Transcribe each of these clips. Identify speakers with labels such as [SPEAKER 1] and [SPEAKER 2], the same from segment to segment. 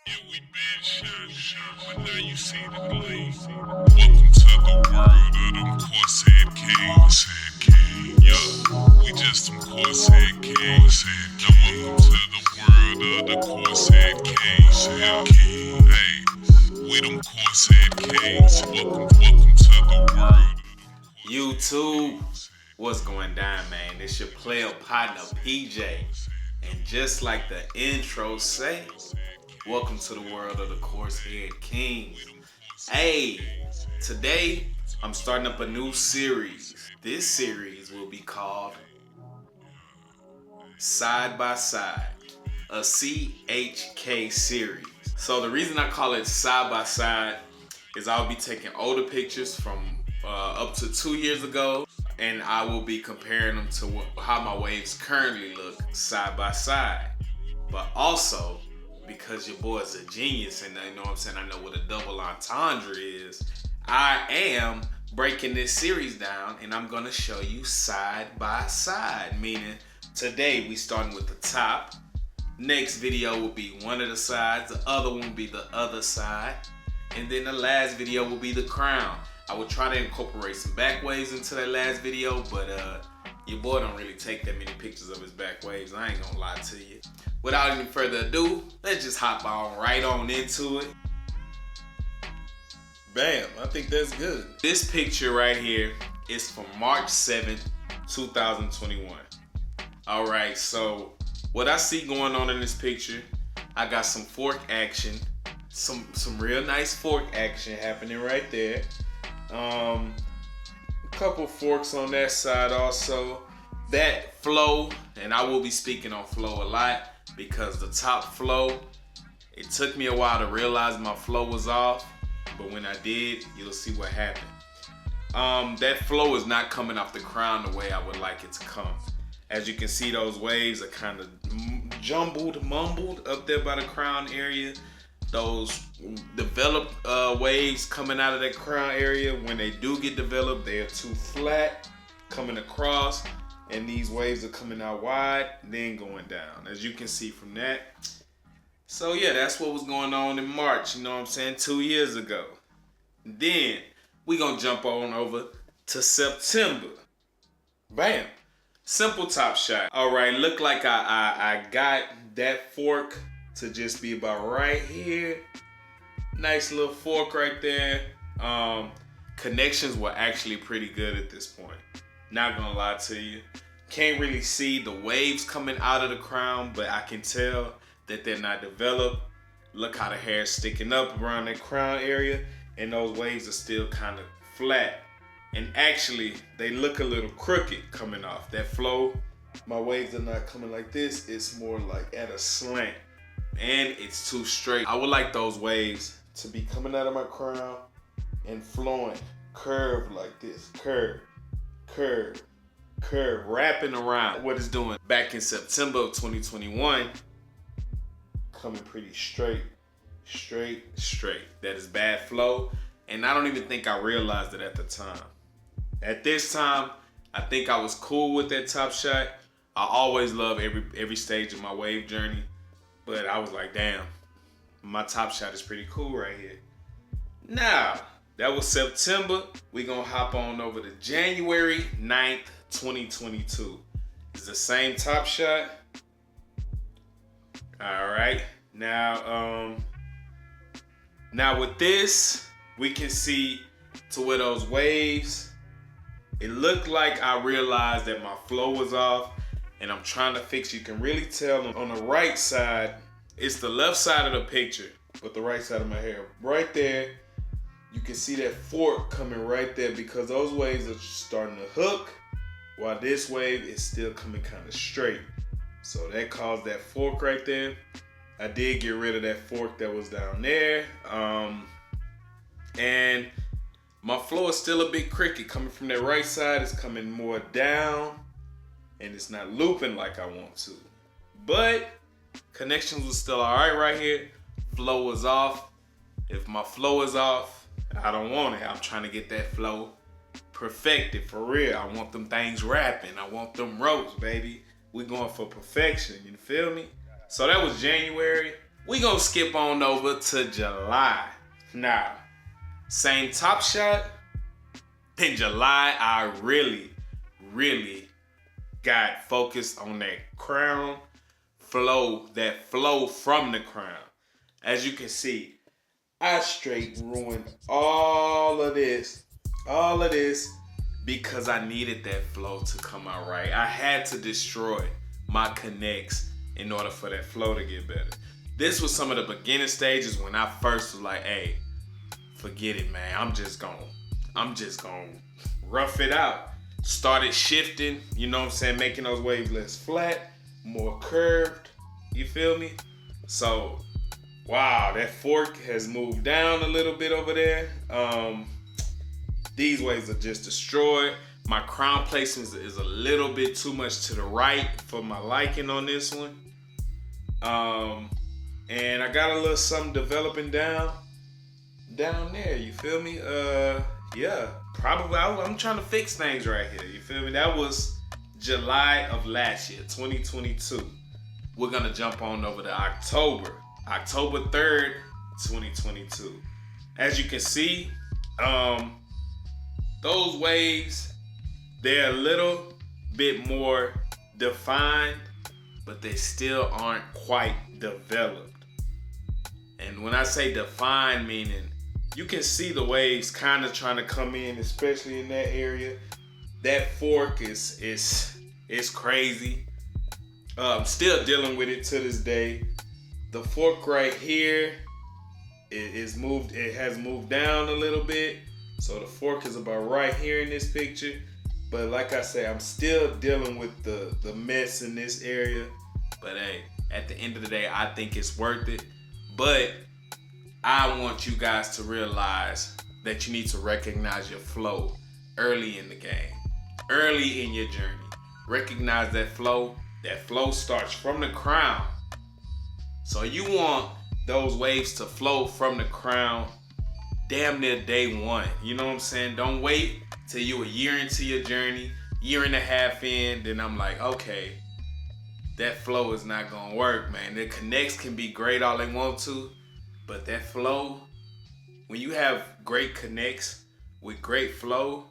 [SPEAKER 1] Yeah, we been shot, but now you see the gleam. Welcome to the world of them coarsehead kings. Yeah, we just them coarsehead kings. Now welcome to the world of the coarsehead kings. Hey, we them coarsehead kings. Welcome to the world.
[SPEAKER 2] YouTube, what's going down, man? It's your player partner PJ, and just like the intro say, welcome to the world of the Coarsehead Kings. Hey, today I'm starting up a new series. This series will be called Side by Side, a CHK series. So the reason I call it Side by Side is I'll be taking older pictures from up to 2 years ago, and I will be comparing them to how my waves currently look side by side. But also, because your boy is a genius, and you know what I'm saying, I know what a double entendre is, I am breaking this series down, and I'm gonna show you side by side. Meaning, today we starting with the top. Next video will be one of the sides, the other one will be the other side, and then the last video will be the crown. I would try to incorporate some back waves into that last video, but your boy don't really take that many pictures of his back waves. I ain't gonna lie to you. Without any further ado, let's just hop on right on into it. Bam, I think that's good. This picture right here is from March 7th, 2021. All right, so what I see going on in this picture, I got some fork action, some real nice fork action happening right there. A couple forks on that side also. That flow, and I will be speaking on flow a lot because the top flow, it took me a while to realize my flow was off, but when I did, you'll see what happened. That flow is not coming off the crown the way I would like it to come. As you can see, those waves are kind of mumbled up there by the crown area. Those developed waves coming out of that crown area, when they do get developed, they are too flat coming across, and these waves are coming out wide, then going down, as you can see from that. So yeah, that's what was going on in March, you know what I'm saying, 2 years ago. Then we gonna jump on over to September. Bam, simple top shot. All right, look like I got that fork to just be about right here. Nice little fork right there. Connections were actually pretty good at this point. Not gonna lie to you. Can't really see the waves coming out of the crown, but I can tell that they're not developed. Look how the hair's sticking up around that crown area, and those waves are still kind of flat. And actually, they look a little crooked coming off. That flow, my waves are not coming like this. It's more like at a slant. And it's too straight. I would like those waves to be coming out of my crown and flowing, curved like this, curve, wrapping around. What it's doing back in September of 2021, coming pretty straight. That is bad flow, and I don't even think I realized it at the time. At this time, I think I was cool with that top shot. I always love every stage of my wave journey. But I was like, damn, my top shot is pretty cool right here. Now, that was September. We gonna hop on over to January 9th, 2022. It's the same top shot. All right. Now with this, we can see to where those waves, it looked like I realized that my flow was off, and I'm trying to fix. You can really tell on the right side, it's the left side of the picture, but the right side of my hair. Right there, you can see that fork coming right there because those waves are starting to hook, while this wave is still coming kind of straight. So that caused that fork right there. I did get rid of that fork that was down there. And my flow is still a bit crooked. Coming from that right side, it's coming more down, and it's not looping like I want to. But connections was still all right here. Flow was off. If my flow is off, I don't want it. I'm trying to get that flow perfected for real. I want them things rapping. I want them ropes, baby. We going for perfection, you feel me? So that was January. We gonna skip on over to July. Now, same top shot. In July, I really got focused on that crown flow, that flow from the crown. As you can see, I straight ruined all of this because I needed that flow to come out right. I had to destroy my connects in order for that flow to get better. This was some of the beginning stages when I first was like, hey, forget it, man. I'm just gonna rough it out. Started shifting, you know what I'm saying, making those waves less flat, more curved, you feel me? So, wow, that fork has moved down a little bit over there. These waves are just destroyed. My crown placement is a little bit too much to the right for my liking on this one. And I got a little something developing down there, you feel me? Yeah, probably I'm trying to fix things right here, you feel me? That was July of last year, 2022. We're gonna jump on over to October 3rd, 2022. As you can see, those waves, they're a little bit more defined, but they still aren't quite developed. And when I say defined, meaning you can see the waves kind of trying to come in, especially in that area. That fork is crazy. Still dealing with it to this day. The fork right here it has moved down a little bit. So the fork is about right here in this picture. But like I say, I'm still dealing with the mess in this area. But hey, at the end of the day, I think it's worth it. But I want you guys to realize that you need to recognize your flow early in the game, early in your journey. Recognize that flow. That flow starts from the crown. So you want those waves to flow from the crown damn near day one. You know what I'm saying? Don't wait till you a year into your journey, year and a half in, then I'm like, okay, that flow is not gonna work, man. The connects can be great all they want to, but that flow, when you have great connects with great flow,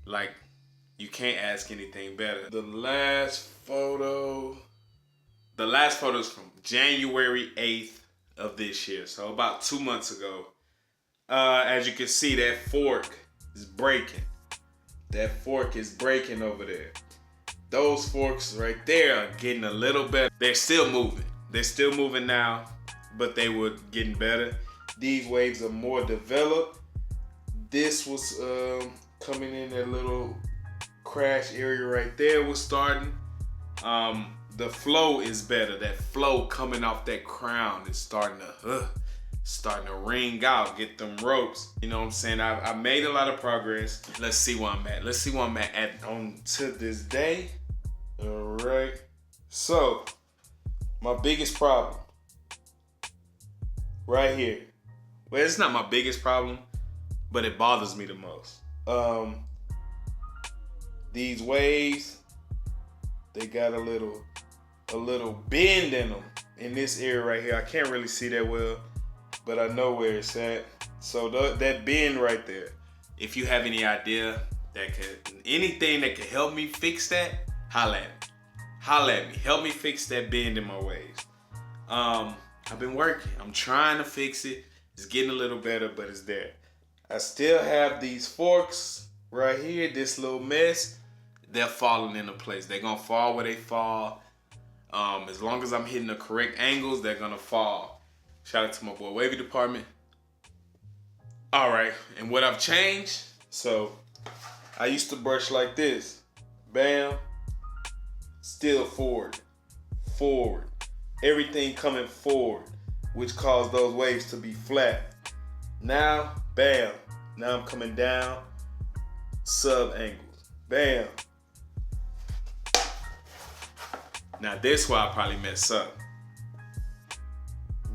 [SPEAKER 2] like, you can't ask anything better. The last photo is from January 8th of this year, so about 2 months ago. As you can see, that fork is breaking. That fork is breaking over there. Those forks right there are getting a little better. They're still moving. They're still moving now, but they were getting better. These waves are more developed. This was coming in that little crash area right there was starting. The flow is better. That flow coming off that crown is starting to ring out, get them ropes. You know what I'm saying? I made a lot of progress. Let's see where I'm at. Let's see where I'm at on to this day. All right. So, my biggest problem right here. Well, it's not my biggest problem, but it bothers me the most. These waves, they got a little bend in them in this area right here. I can't really see that well, but I know where it's at. So that bend right there, if you have any idea anything that could help me fix that, holla at me. Help me fix that bend in my waves. I've been working. I'm trying to fix it. It's getting a little better, but it's there. I still have these forks right here, this little mess. They're falling into place. They're gonna fall where they fall. As long as I'm hitting the correct angles, they're gonna fall. Shout out to my boy Wavy Department. All right, and what I've changed, so I used to brush like this. Bam, still forward. Everything coming forward, which caused those waves to be flat. Now, bam, now I'm coming down, sub angles. Bam. Now this where I probably mess up.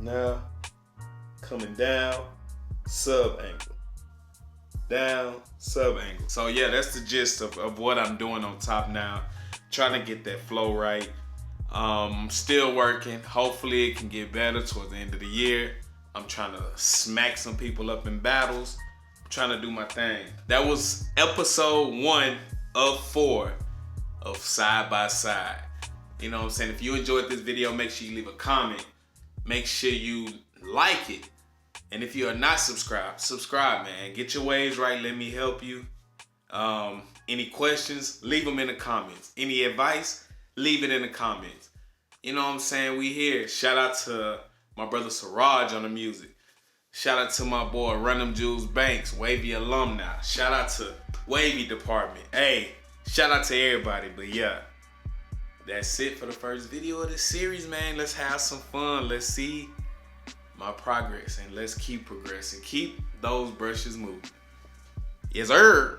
[SPEAKER 2] Now, coming down, sub angle. Down, sub angle. So yeah, that's the gist of what I'm doing on top now. Trying to get that flow right. I'm still working. Hopefully it can get better towards the end of the year. I'm trying to smack some people up in battles. I'm trying to do my thing. That was episode 1 of 4 of Side by Side. You know what I'm saying? If you enjoyed this video, make sure you leave a comment. Make sure you like it. And if you are not subscribed, subscribe, man. Get your ways right. Let me help you. Any questions, leave them in the comments. Any advice, leave it in the comments. You know what I'm saying? We here. Shout out to my brother Siraj on the music. Shout out to my boy Run Them Jewels Banks, Wavy alumni. Shout out to Wavy department. Hey, shout out to everybody. But yeah, that's it for the first video of this series, man. Let's have some fun. Let's see my progress and let's keep progressing. Keep those brushes moving. Yes, sir.